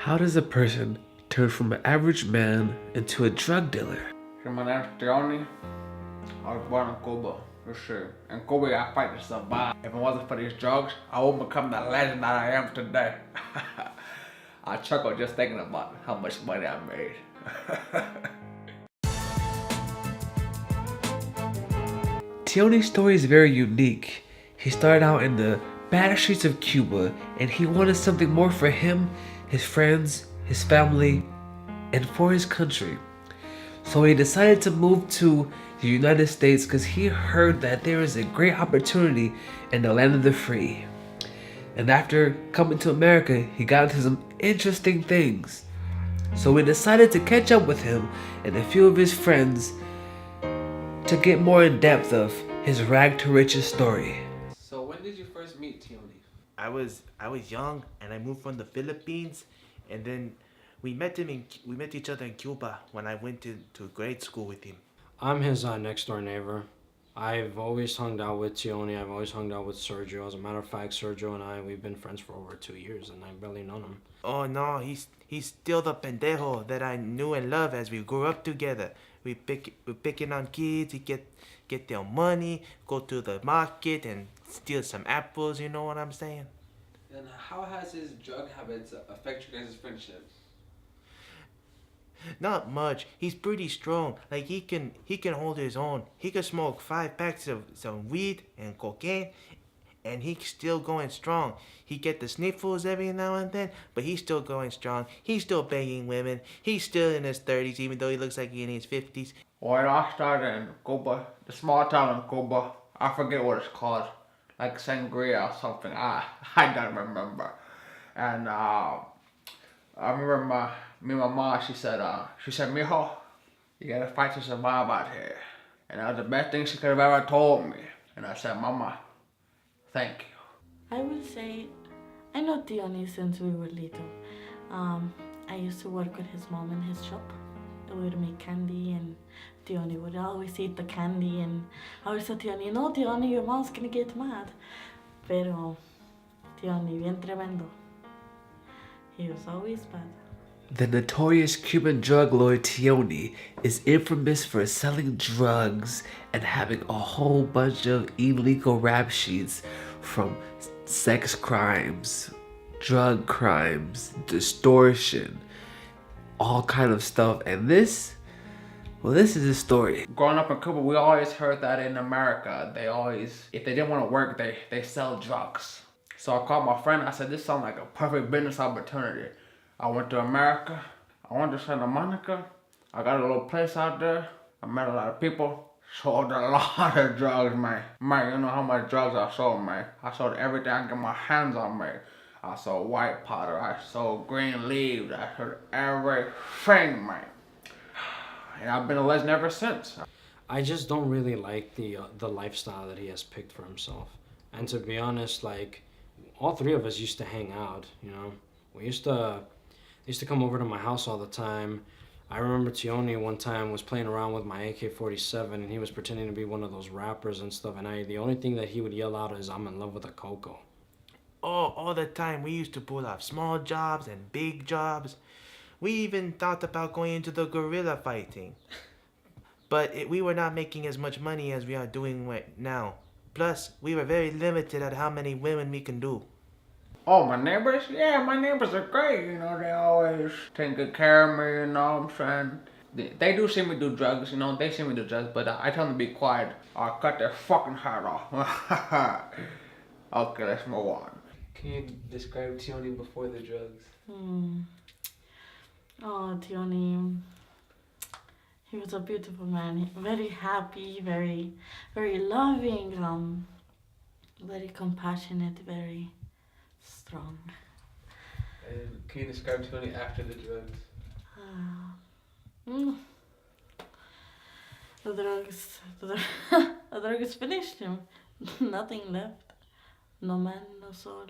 How does a person turn from an average man into a drug dealer? My name's t-onnie. I was born in Cuba, for sure. In Cuba, I fight to survive. If it wasn't for these drugs, I wouldn't become the legend that I am today. I chuckle just thinking about how much money I made. t-onnie's story is very unique. He started out in the bad streets of Cuba, and he wanted something more for him, his friends, his family, and for his country. So he decided to move to the United States because he heard that there is a great opportunity in the land of the free. And after coming to America, he got into some interesting things. So we decided to catch up with him and a few of his friends to get more in depth of his rag to riches story. So when did you first meet t-onnie? I was young and I moved from the Philippines, and then we met each other in Cuba when I went to grade school with him. I'm his next door neighbor. I've always hung out with t-onnie. I've always hung out with Sergio. As a matter of fact, Sergio and we've been friends for over 2 years, and I've barely known him. Oh no, he's still the pendejo that I knew and loved as we grew up together. We picking on kids. He get their money, go to the market and steal some apples. You know what I'm saying? And how has his drug habits affected your guys' friendship? Not much. He's pretty strong. Like he can hold his own. He could smoke 5 packs of some weed and cocaine, and he's still going strong. He get the sniffles every now and then, but he's still going strong. He's still banging women. He's still in his 30s, even though he looks like he's in his 50s. When I started in Cuba, the small town in Cuba, I forget what it's called, like Sangria or something. I don't remember. And I remember me and my mom. She said, "Mijo, you gotta fight to survive out here." And that was the best thing she could have ever told me. And I said, "Mama, thank you." I would say I know t-onnie since we were little. I used to work with his mom in his shop. We would make candy, and t-onnie would always eat the candy, and I always said, t-onnie, no, t-onnie, your mom's gonna get mad. Pero t-onnie, bien tremendo. He was always bad. The notorious Cuban drug lord t-onnie is infamous for selling drugs and having a whole bunch of illegal rap sheets, from sex crimes, drug crimes, distortion, all kind of stuff. And this is his story. Growing up in Cuba, we always heard that in America, if they didn't want to work, they sell drugs. So I called my friend. I said, "This sounds like a perfect business opportunity." I went to America. I went to Santa Monica. I got a little place out there. I met a lot of people. Sold a lot of drugs, man. Man, you know how much drugs I sold, man. I sold everything I can get my hands on, man. I sold white powder. I sold green leaves. I sold everything, man. And I've been a legend ever since. I just don't really like the lifestyle that he has picked for himself. And to be honest, like, all 3 of us used to hang out, you know. We used to come over to my house all the time. I remember t-onnie one time was playing around with my AK-47, and he was pretending to be one of those rappers and stuff, and the only thing that he would yell out is, "I'm in love with a coco." Oh, all the time. We used to pull off small jobs and big jobs. We even thought about going into the guerrilla fighting. But we were not making as much money as we are doing right now. Plus, we were very limited at how many women we can do. Oh, my neighbors? Yeah, my neighbors are great. You know, they always take good care of me, you know what I'm saying? They do see me do drugs, you know, they see me do drugs, but I tell them to be quiet. I'll cut their fucking head off. Okay, let's move on. Can you describe t-onnie before the drugs? Oh, t-onnie. He was a beautiful man. Very happy, very, very loving, very compassionate, very strong. And can you describe t-onnie after the drugs? The drugs finished him. Nothing left. No man, no soul,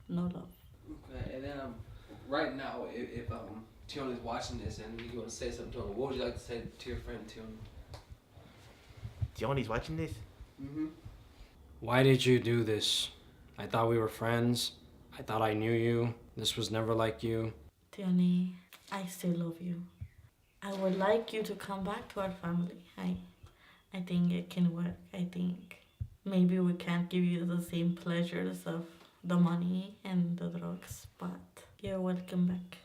no love. Okay, and then right now, if t-onnie's watching this and you want to say something to him, what would you like to say to your friend t-onnie? t-onnie's watching this? Why did you do this? I thought we were friends. I thought I knew you. This was never like you. t-onnie, I still love you. I would like you to come back to our family. I think it can work. I think maybe we can't give you the same pleasures of the money and the drugs, but you're welcome back.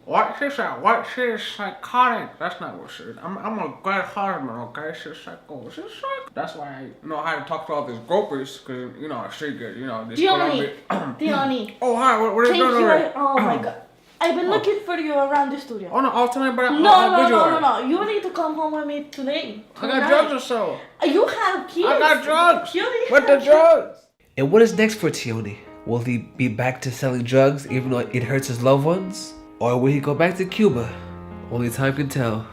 What she said? What she's psychotic? That's not what she is. I'm a great husband, okay? She's psycho. She's psycho. That's why I know how to talk to all these gropers, cause you know she could, you know, this t-onnie, t-onnie. Oh hi, what are you doing over there? Oh my god. I've been looking for you around the studio. Oh no, I'll tell me about No. You need to come home with me today. I got drugs or so. You have kids. I got drugs. You What the have drugs? And what is next for t-onnie? Will he be back to selling drugs even though it hurts his loved ones? Or will he go back to Cuba? Only time can tell.